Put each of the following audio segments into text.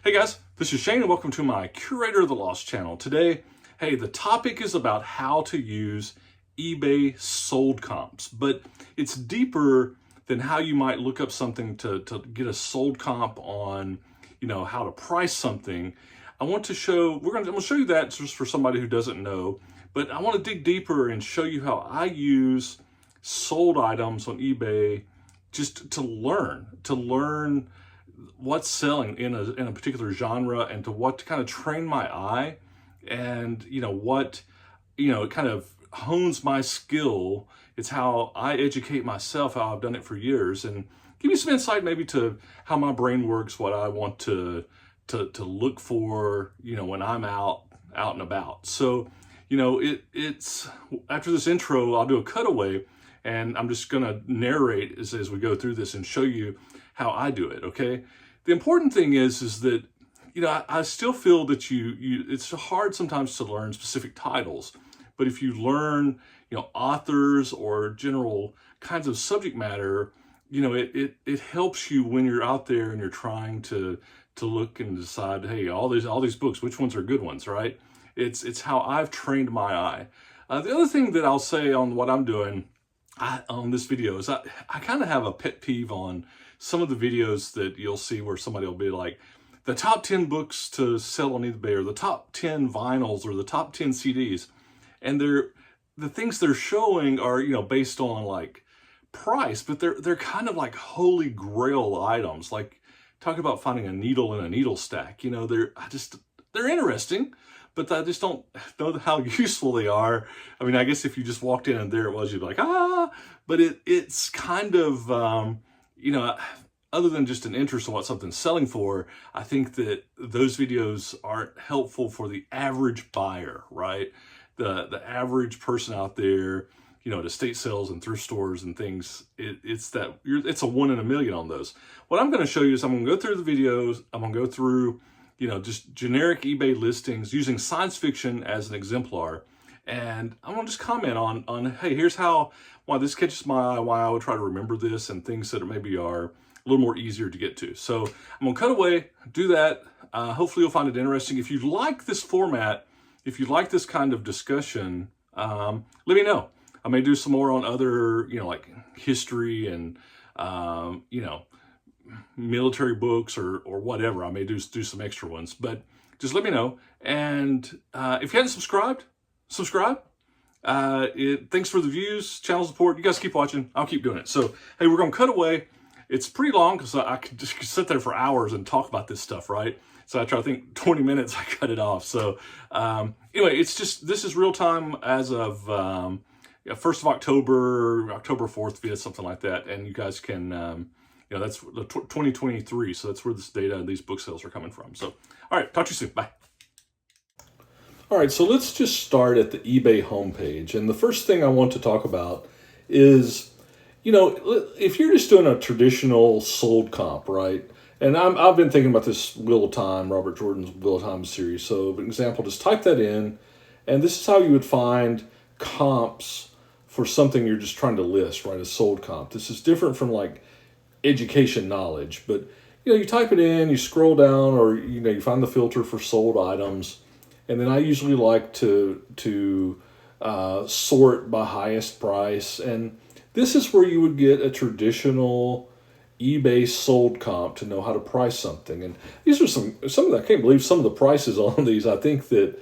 Hey guys, this is Shane and welcome to my Curator of the Lost channel. Today, hey, the topic is about how to use eBay sold comps, but it's deeper than how you might look up something to get a sold comp on, how to price something. I'm going to show you that just for somebody who doesn't know, but I want to dig deeper and show you how I use sold items on eBay just to learn what's selling in a particular genre, and to kind of train my eye, and it kind of hones my skill. It's how I educate myself, how I've done it for years, and give you some insight maybe to how my brain works, what I want to look for, when I'm out and about. So, it's after this intro, I'll do a cutaway, and I'm just gonna narrate as we go through this and show you how I do it, okay? The important thing is that, I still feel that it's hard sometimes to learn specific titles, but if you learn, authors or general kinds of subject matter, it helps you when you're out there and you're trying to look and decide, hey, all these books, which ones are good ones, right? It's how I've trained my eye. The other thing that I'll say on what I'm doing on this video is I kind of have a pet peeve on some of the videos that you'll see where somebody will be like, the top 10 books to sell on eBay, or the top 10 vinyls, or the top 10 CDs. And the things they're showing are, based on like price, but they're kind of like holy grail items. Like, talk about finding a needle in a needle stack. They're interesting, but I just don't know how useful they are. I mean, I guess if you just walked in and there it was, you'd be like, but it's kind of, other than just an interest in what something's selling for, I think that those videos aren't helpful for the average buyer, right? The average person out there, at estate sales and thrift stores and things, it's a 1 in a million on those. What I'm going to show you is I'm going to go through the videos. I'm going to go through, just generic eBay listings using science fiction as an exemplar. And I'm going to just comment on, hey, here's why this catches my eye, why I would try to remember this, and things that maybe are a little more easier to get to. So I'm going to cut away, do that. Hopefully you'll find it interesting. If you like this format, if you like this kind of discussion, let me know. I may do some more on other, like history and, military books or whatever. I may do some extra ones, but just let me know. And if you haven't subscribed, subscribe. Thanks for the views, channel support. You guys keep watching. I'll keep doing it. So, hey, we're going to cut away. It's pretty long because I could just sit there for hours and talk about this stuff, right? So I try to think 20 minutes, I cut it off. So anyway, this is real time as of 1st of October, October 4th, 5th, something like that. And you guys can, that's the 2023. So that's where this data and these book sales are coming from. So, all right, talk to you soon. Bye. All right, so let's just start at the eBay homepage. And the first thing I want to talk about is, if you're just doing a traditional sold comp, right? And I've been thinking about this Wheel of Time, Robert Jordan's Wheel of Time series. So, for example, just type that in, and this is how you would find comps for something you're just trying to list, right? A sold comp. This is different from like education knowledge, but you type it in, you scroll down, or you find the filter for sold items, and then I usually like to sort by highest price, and this is where you would get a traditional eBay sold comp to know how to price something. And these are some of the, I can't believe some of the prices on these. I think that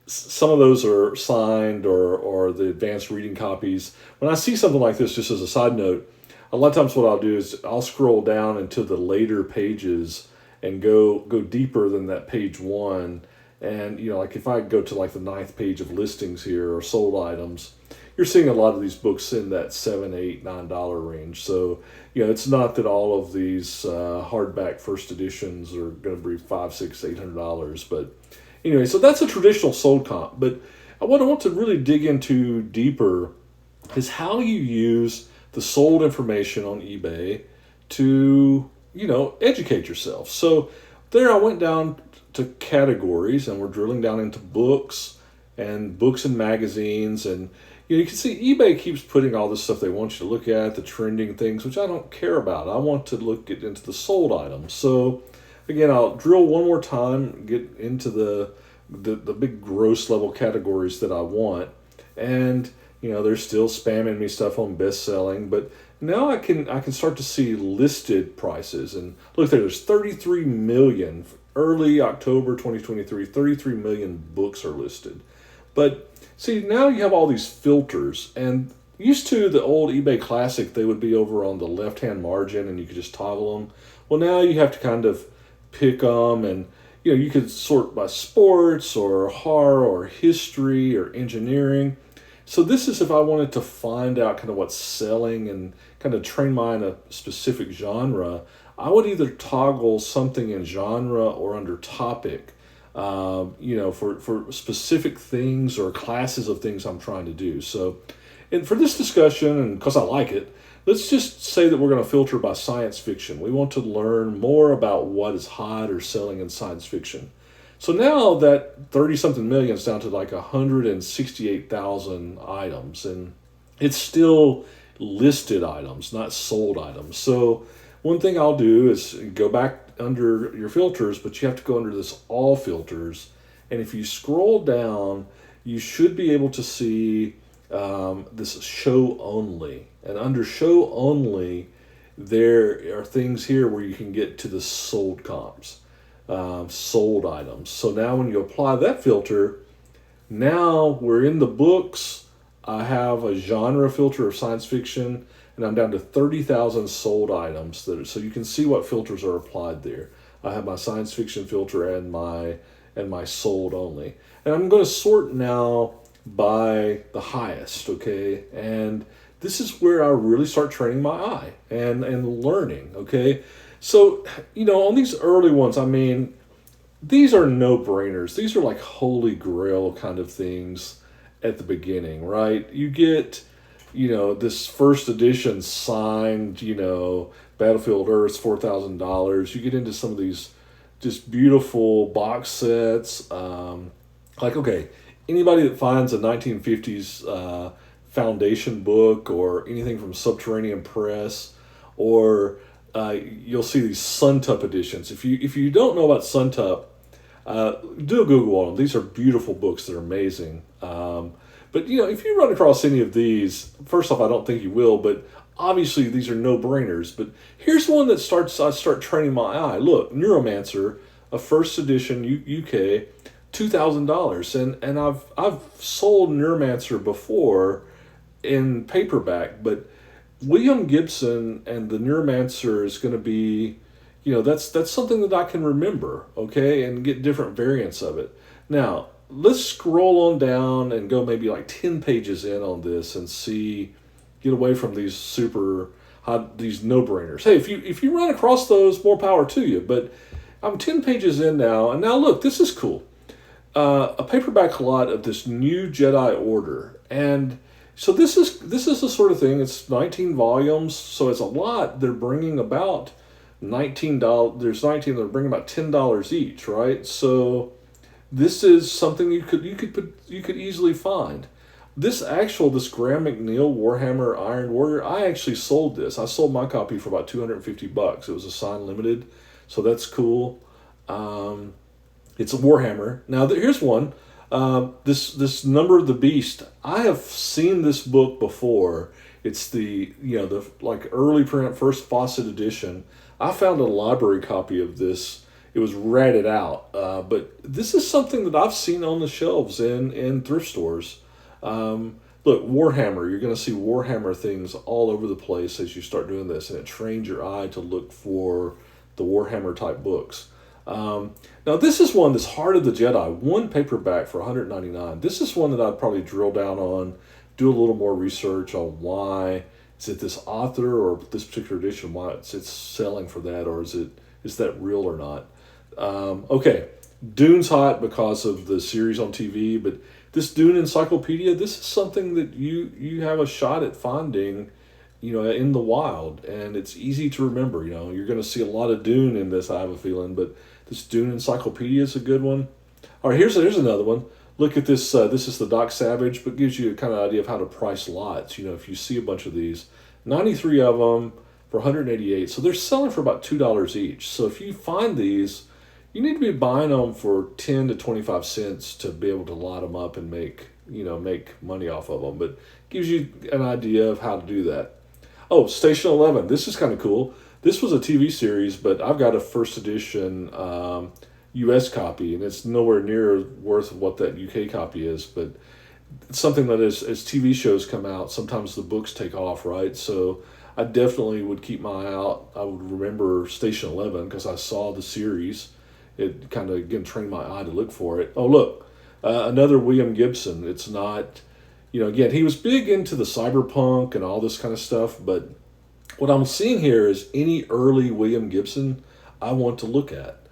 some of those are signed or the advanced reading copies. When I see something like this, just as a side note, a lot of times what I'll do is I'll scroll down into the later pages and go deeper than that page one. And, like if I go to like the 9th page of listings here or sold items, you're seeing a lot of these books in that $7, $8, $9 range. So, it's not that all of these hardback first editions are going to be $500, $600, $800. But anyway, so that's a traditional sold comp. But what I want to really dig into deeper is how you use the sold information on eBay to, educate yourself. So there I went down to categories, and we're drilling down into books and magazines, and you can see eBay keeps putting all this stuff they want you to look at, the trending things, which I don't care about. I want to look into the sold items. So again, I'll drill one more time, get into the big gross level categories that I want, and they're still spamming me stuff on best selling, but now I can start to see listed prices. And look there's 33 million early October 2023. 33 million books are listed. But see, now you have all these filters, and used to the old eBay Classic, they would be over on the left hand margin and you could just toggle them. Well, now you have to kind of pick them, and you could sort by sports or horror or history or engineering. So this is if I wanted to find out kind of what's selling and kind of train mine a specific genre, I would either toggle something in genre or under topic, for specific things or classes of things I'm trying to do. So, and for this discussion, and because I like it, let's just say that we're going to filter by science fiction. We want to learn more about what is hot or selling in science fiction. So now that 30-something million is down to like 168,000 items, and it's still listed items, not sold items. So one thing I'll do is go back under your filters, but you have to go under this all filters. And if you scroll down, you should be able to see this show only. And under show only, there are things here where you can get to the sold comps. Sold items. So now when you apply that filter, now we're in the books. I have a genre filter of science fiction, and I'm down to 30,000 sold items. So you can see what filters are applied there. I have my science fiction filter and my sold only. And I'm going to sort now by the highest, okay? And this is where I really start training my eye and learning, okay? So, on these early ones, these are no-brainers. These are like holy grail kind of things at the beginning, right? You get, this first edition signed, Battlefield Earth's $4,000. You get into some of these just beautiful box sets. Okay, anybody that finds a 1950s Foundation book or anything from Subterranean Press, or you'll see these Suntup editions. If you don't know about Suntup, do a Google on them. These are beautiful books. They're amazing. But if you run across any of these, first off, I don't think you will, but obviously these are no-brainers. But here's one that I start training my eye. Look, Neuromancer, a first edition UK, $2,000, and I've sold Neuromancer before in paperback, but William Gibson and the Neuromancer is going to be, that's something that I can remember, okay, and get different variants of it. Now, let's scroll on down and go maybe like 10 pages in on this and get away from these these no-brainers. Hey, if you run across those, more power to you, but I'm 10 pages in now, and now look, this is cool. A paperback lot of this new Jedi Order, and so this is the sort of thing. It's 19 volumes, so it's a lot. They're bringing about $19. There's 19. They're bringing about $10 each, right? So this is something you could easily find. This Graham McNeil Warhammer Iron Warrior, I actually sold this. I sold my copy for about $250. It was a signed limited, so that's cool. It's a Warhammer. Now here's one. This Number of the Beast. I have seen this book before. It's the like early print, first Fawcett edition. I found a library copy of this. It was ratted out, but this is something that I've seen on the shelves in thrift stores. Look, Warhammer. You're going to see Warhammer things all over the place as you start doing this, and it trains your eye to look for the Warhammer type books. Now this is one, this Heart of the Jedi, one paperback for $199. This is one that I'd probably drill down on, do a little more research on why is it this author or this particular edition, why it's selling for that, or is that real or not? Okay, Dune's hot because of the series on TV, but this Dune encyclopedia, this is something that you have a shot at finding, in the wild, and it's easy to remember. You're going to see a lot of Dune in this, I have a feeling, but this Dune encyclopedia is a good one. All right, here's another one. Look at this. This is the Doc Savage, but gives you a kind of idea of how to price lots. If you see a bunch of these, 93 of them, for 188. So they're selling for about $2 each. So if you find these, you need to be buying them for 10 to 25 cents to be able to lot them up and make money off of them. But gives you an idea of how to do that. Oh, Station 11. This is kind of cool. This was a TV series, but I've got a first edition U.S. copy, and it's nowhere near worth what that U.K. copy is. But it's something that as TV shows come out, sometimes the books take off, right? So I definitely would keep my eye out. I would remember Station 11 because I saw the series. It kind of, again, trained my eye to look for it. Oh, look, another William Gibson. It's not, again, he was big into the cyberpunk and all this kind of stuff, but what I'm seeing here is any early William Gibson I want to look at.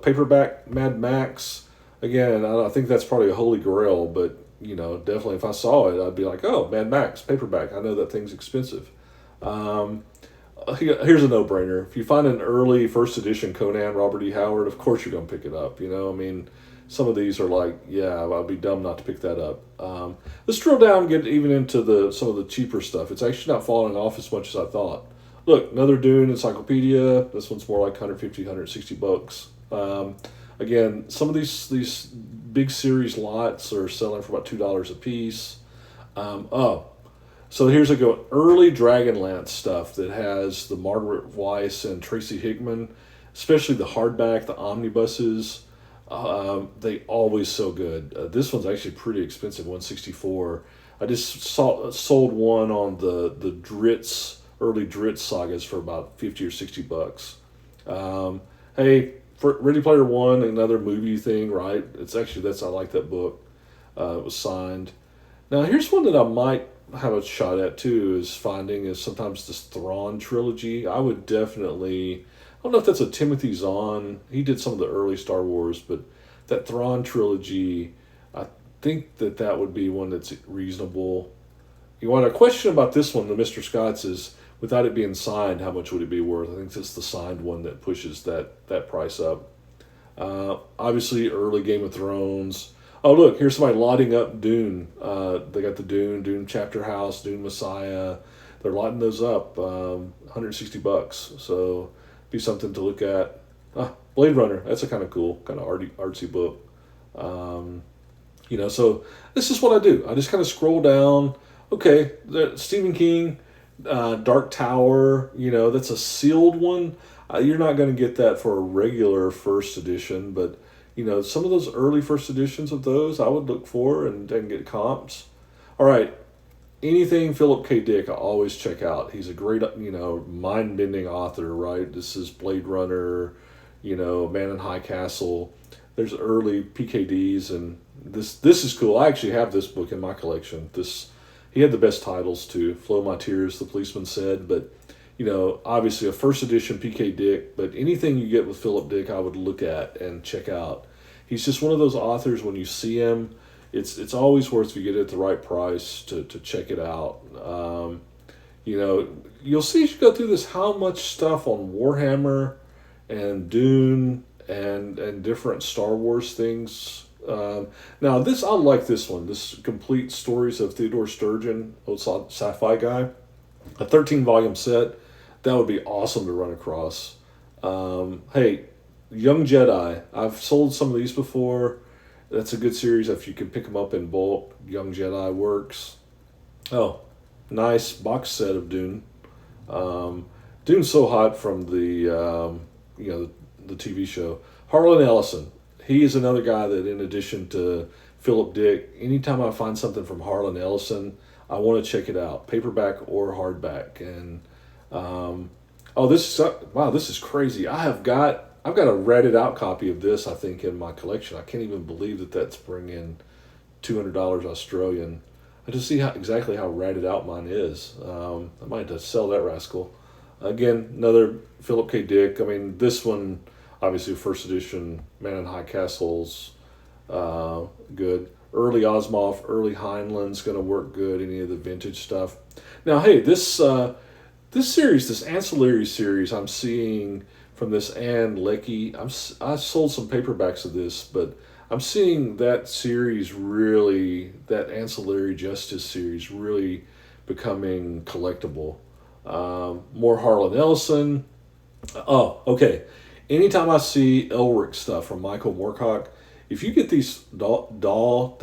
Paperback Mad Max. Again, I think that's probably a holy grail, but, definitely if I saw it, I'd be like, oh, Mad Max, paperback. I know that thing's expensive. Here's a no-brainer. If you find an early first edition Conan, Robert E. Howard, of course you're going to pick it up. Some of these are like, yeah, I'd be dumb not to pick that up. Let's drill down and get even into some of the cheaper stuff. It's actually not falling off as much as I thought. Look, another Dune encyclopedia. This one's more like $150, $160. Again, some of these big series lots are selling for about $2 a piece. So here's early Dragonlance stuff that has the Margaret Weiss and Tracy Hickman, especially the hardback, the omnibuses. They always so good. This one's actually pretty expensive, $164. I just sold one on the Dritz, early Dritz sagas for about $50 or $60. Hey, for Ready Player One, another movie thing, right? I like that book. It was signed. Now here's one that I might have a shot at too, is sometimes this Thrawn trilogy. I would definitely, I don't know if that's a Timothy Zahn. He did some of the early Star Wars, but that Thrawn trilogy, I think that would be one that's reasonable. You want a question about this one, the Mr. Scott's, is without it being signed, how much would it be worth? I think it's the signed one that pushes that price up. Obviously, early Game of Thrones. Oh, look, here's somebody lotting up Dune. They got the Dune Chapter House, Dune Messiah. They're lotting those up, $160. So be something to look at. Blade Runner, that's a kind of cool, kind of artsy book. So this is what I do. I just kind of scroll down. Okay, Stephen King, Dark Tower, that's a sealed one. You're not going to get that for a regular first edition, but some of those early first editions of those I would look for and get comps. All right, anything Philip K. Dick I always check out. He's a great, mind-bending author, right? This is Blade Runner, Man in High Castle. There's early PKDs, and this is cool. I actually have this book in my collection. He had the best titles too. Flow My Tears, the policeman said, but obviously a first edition PK Dick, but anything you get with Philip Dick, I would look at and check out. He's just one of those authors, when you see him, it's always worth, if you get it at the right price, to check it out. You'll see as you go through this how much stuff on Warhammer and Dune and different Star Wars things. Now I like this one, this Complete Stories of Theodore Sturgeon, old sci-fi guy, a 13-volume set. That would be awesome to run across. Hey, Young Jedi. I've sold some of these before. That's a good series if you can pick them up in bulk. Young Jedi works. Oh, nice box set of Dune. Dune's so hot from the TV show. Harlan Ellison. He is another guy that, in addition to Philip Dick, anytime I find something from Harlan Ellison, I want to check it out, paperback or hardback. And this is crazy. I've got a ratted out copy of this, I think, in my collection. I can't even believe that's bringing $200 Australian. I just see exactly how ratted out mine is. I might have to sell that rascal. Again, another Philip K. Dick. I mean, this one, obviously, first edition, Man in High Castles, good. Early Osmoff, early Heinlein's going to work good. Any of the vintage stuff. Now, hey, this series, this ancillary series, I'm seeing from this Ann Leckie. I sold some paperbacks of this, but I'm seeing that series really, that Ancillary Justice series really becoming collectible. More Harlan Ellison. Oh, okay. Anytime I see Elric stuff from Michael Moorcock, if you get these the DAW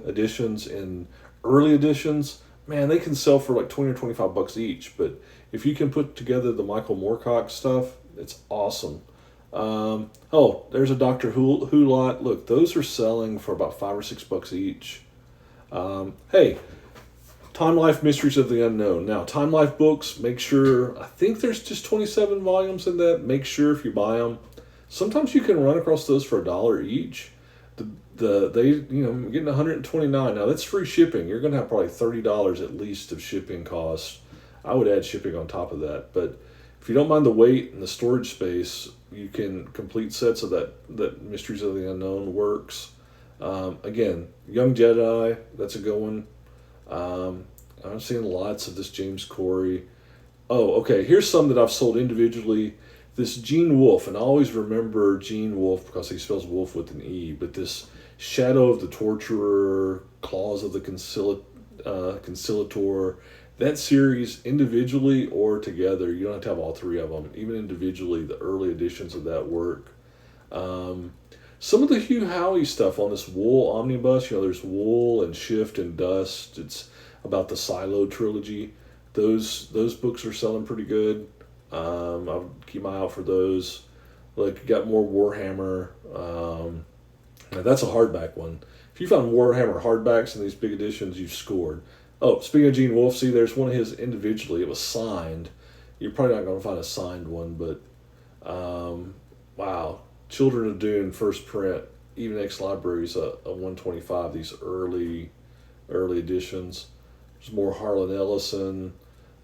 editions in early editions, man, they can sell for like 20 or $25 each. But if you can put together the Michael Moorcock stuff, it's awesome. Oh, there's a Doctor Who lot. Look, those are selling for about $5 or $6 each. Hey, Time Life Mysteries of the Unknown. Now, Time Life books, make sure, I think there's just 27 volumes in that. Make sure if you buy them, sometimes you can run across those for $1 each. Getting 129. Now, that's free shipping. You're going to have probably $30 at least of shipping costs. I would add shipping on top of that. But if you don't mind the weight and the storage space, you can complete sets of that Mysteries of the Unknown works. Again, Young Jedi, that's a good one. I'm seeing lots of this James Corey. Oh, okay. Here's some that I've sold individually. This Gene Wolfe, and I always remember Gene Wolfe because he spells wolf with an E, but this Shadow of the Torturer, Claws of the Conciliator, that series individually or together, you don't have to have all three of them. Even individually, the early editions of that work. Some of the Hugh Howey stuff on this Wool omnibus, there's Wool and Shift and Dust. It's about the Silo trilogy. Those books are selling pretty good. I'll keep my eye out for those. Like, you got more Warhammer. Now that's a hardback one. If you found Warhammer hardbacks in these big editions, you've scored. Oh, speaking of Gene Wolfe, see, there's one of his individually. It was signed. You're probably not going to find a signed one, but wow. Children of Dune, first print, even X Libraries, a 125. These early editions. There's more Harlan Ellison.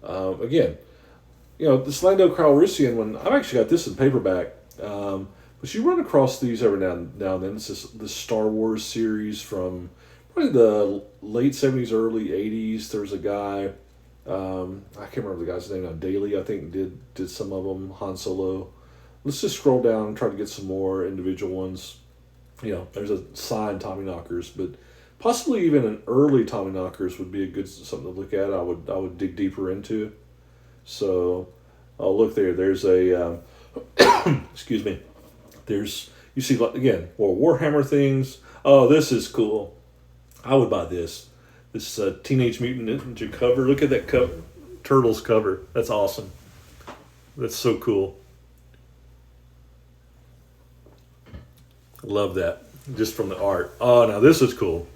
Again, this Lando Calrissian one. I've actually got this in paperback, but you run across these every now and then. This is the Star Wars series from probably the late 70s, early 80s. There's a guy, I can't remember the guy's name now. Daly, I think, did some of them. Han Solo. Let's just scroll down and try to get some more individual ones. There's a signed Tommy Knockers, but possibly even an early Tommy Knockers would be a good something to look at. I would dig deeper into. So, look there. There's a excuse me. You see again more Warhammer things. Oh, this is cool. I would buy this. This Teenage Mutant Ninja cover. Look at that cover, Turtles cover. That's awesome. That's so cool. Love that, just from the art. Oh, now this is cool.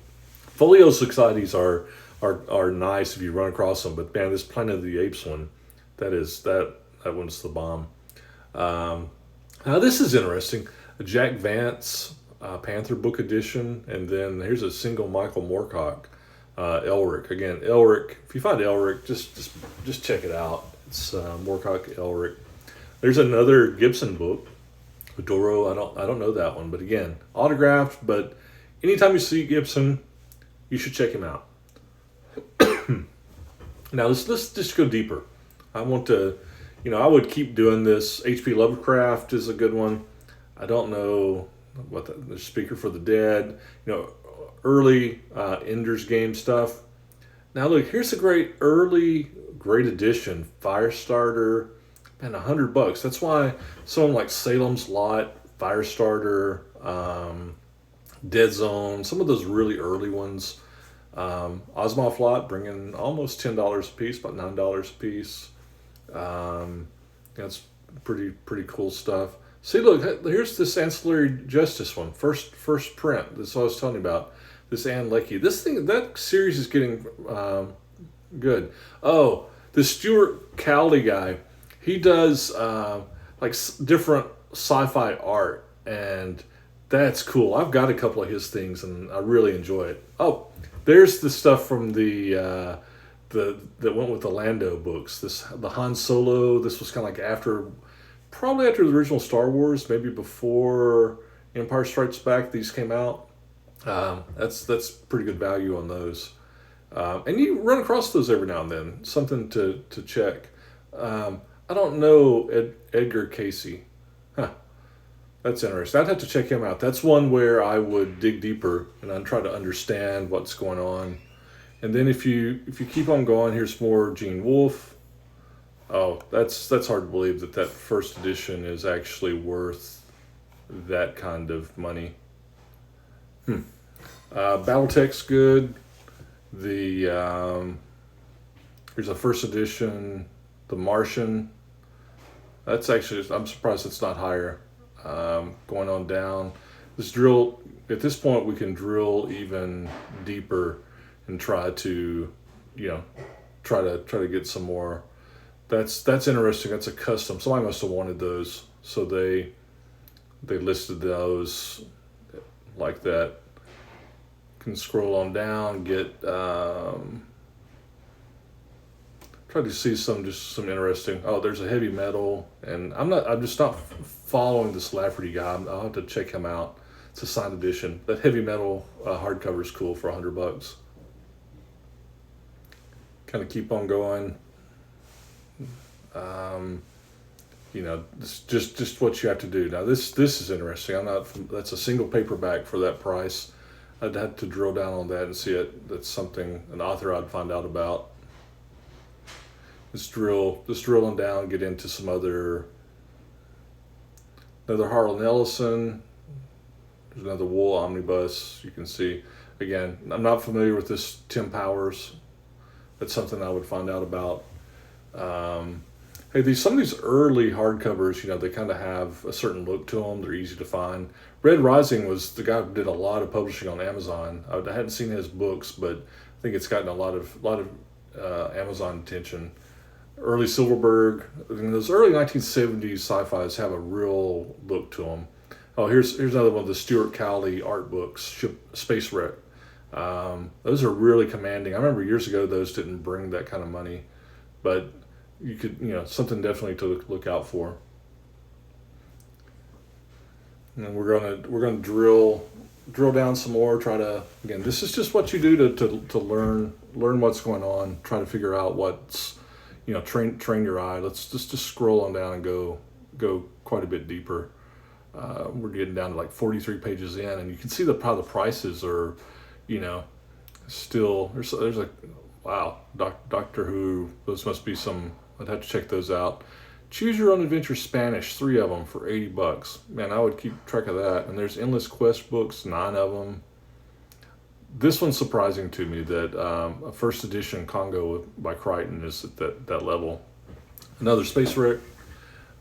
Folio Societies are nice if you run across them, but man, this Planet of the Apes one, that one's the bomb. Now this is interesting. A Jack Vance Panther book edition, and then here's a single Michael Moorcock, Elric. Again, Elric. If you find Elric, just check it out. It's Moorcock Elric. There's another Gibson book. Doro, I don't know that one, but again, autographed. But anytime you see Gibson, you should check him out. Now let's just go deeper. I want to, I would keep doing this. H.P. Lovecraft is a good one. I don't know what the Speaker for the Dead. Early Ender's Game stuff. Now look, here's a great edition Firestarter. Man, $100. That's why someone like Salem's Lot, Firestarter, Dead Zone, some of those really early ones. Osmoff Lot bringing almost $10 a piece, about $9 a piece. That's pretty cool stuff. See, look, here's this Ancillary Justice one, first print. That's what I was telling you about. This Ann Leckie. That series is getting good. Oh, the Stuart Cowley guy. He does different sci-fi art, and that's cool. I've got a couple of his things, and I really enjoy it. Oh, there's the stuff from that went with the Lando books. The Han Solo. This was kind of like probably after the original Star Wars, maybe before Empire Strikes Back. These came out. That's pretty good value on those, and you run across those every now and then. Something to check. I don't know Edgar Casey. That's interesting. I'd have to check him out. That's one where I would dig deeper and I'd try to understand what's going on. And then if you keep on going, here's more Gene Wolfe. Oh, that's hard to believe that that first edition is actually worth that kind of money. BattleTech's good. The here's a first edition, The Martian. That's actually, I'm surprised it's not higher. Going on down, this drill, at this point we can drill even deeper and try to, you know, try to get some more. That's interesting. That's a custom. Somebody must have wanted those, so they listed those like that. Can scroll on down, get try to see some interesting. Oh, there's a heavy metal, and I'm just not following this Lafferty guy. I'll have to check him out. It's a signed edition. That heavy metal hardcover is cool for $100. Kind of keep on going. You know, just what you have to do. Now this is interesting. That's a single paperback for that price. I'd have to drill down on that and see it. That's something, an author I'd find out about. Let's drill on down, get into some another Harlan Ellison. There's another Wool Omnibus. You can see, again, I'm not familiar with this Tim Powers. That's something I would find out about. Hey, some of these early hardcovers, you know, they kind of have a certain look to them. They're easy to find. Red Rising was the guy who did a lot of publishing on Amazon. I hadn't seen his books, but I think it's gotten a lot of Amazon attention. Early Silverberg, I mean, those early 1970s sci-fis have a real look to them. Oh, here's another one of the Stuart Cowley art books, Space Wreck. Those are really commanding. I remember years ago those didn't bring that kind of money, but you could, you know, something definitely to look out for. And we're gonna drill down some more. Try to, again, this is just what you do to learn what's going on. Try to figure out what's, you know, train your eye. Let's just scroll on down and go quite a bit deeper. We're getting down to like 43 pages in, and you can see how the prices are, you know, still there's a wow, Doctor Who. Those must be some. I'd have to check those out. Choose Your Own Adventure Spanish, 3 of them for $80. Man, I would keep track of that. And there's Endless Quest books, 9 of them. This one's surprising to me that a first edition Congo by Crichton is at that level. Another Space Wreck.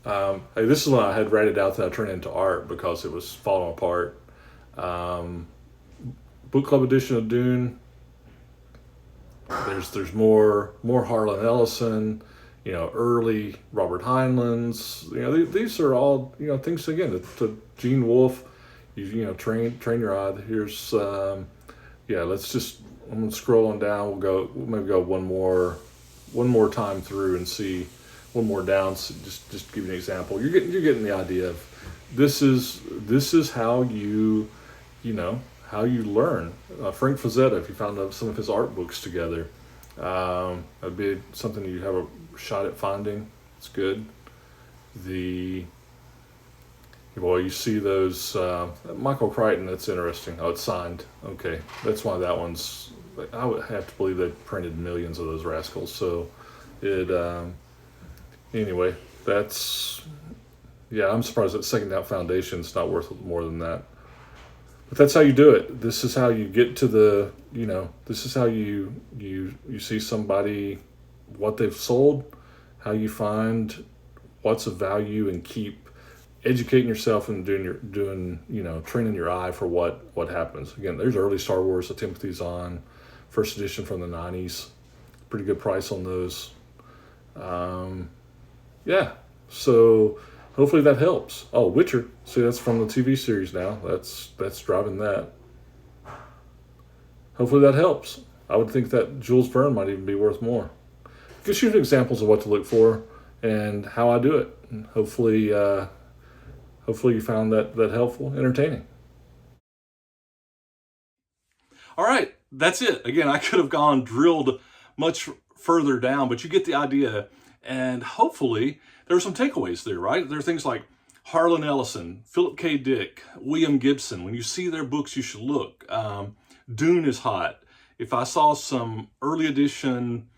Hey, this is one I had ratted out that I turned into art because it was falling apart. Book Club edition of Dune. There's more Harlan Ellison. You know, early Robert Heinlein's. You know, these are all, you know, things again to Gene Wolfe. You know, train your eye. Here's yeah. Let's just, I'm gonna scroll on down. We'll maybe go one more time through and see one more down. So just give you an example. You're getting the idea of this is how you know how you learn. Frank Frazetta, if you found some of his art books together, that'd be something you have a shot at finding. It's good. Well, you see those Michael Crichton. That's interesting. Oh, it's signed. Okay, that's why that one's. I would have to believe they printed millions of those rascals. So, it anyway. That's, yeah. I'm surprised that Second Out Foundation's not worth more than that. But that's how you do it. This is how you get to the. You know, this is how you see somebody, what they've sold, how you find what's of value, and keep educating yourself and doing you know, training your eye for what happens. Again, there's early Star Wars, the Timothy's on, first edition from the 90s. Pretty good price on those. Yeah, so hopefully that helps. Oh, Witcher. See, that's from the TV series now. That's driving that. Hopefully that helps. I would think that Jules Verne might even be worth more. Gives you examples of what to look for and how I do it. And hopefully you found that helpful, entertaining. All right, that's it. Again, I could have drilled much further down, but you get the idea. And hopefully there are some takeaways there, right? There are things like Harlan Ellison, Philip K. Dick, William Gibson. When you see their books, you should look. Dune is hot. If I saw some early edition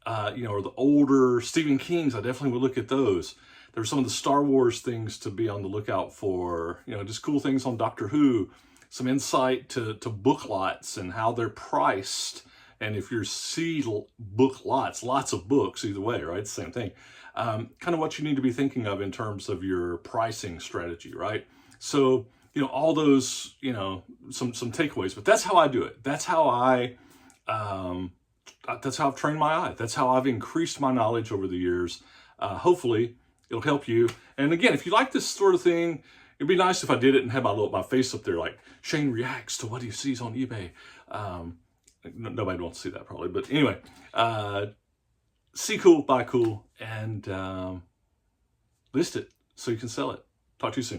or the older Stephen King's, I definitely would look at those. There's some of the Star Wars things to be on the lookout for, just cool things on Doctor Who, some insight to book lots and how they're priced. And if you see book lots of books, either way, right? It's the same thing. Kind of what you need to be thinking of in terms of your pricing strategy, right? So, all those, some takeaways, but that's how I do it. That's how that's how I've trained my eye. That's how I've increased my knowledge over the years. Hopefully it'll help you. And again, if you like this sort of thing, it'd be nice if I did it and had my face up there, like Shane reacts to what he sees on eBay. Nobody wants to see that probably, but anyway, see cool, buy cool, and list it so you can sell it. Talk to you soon.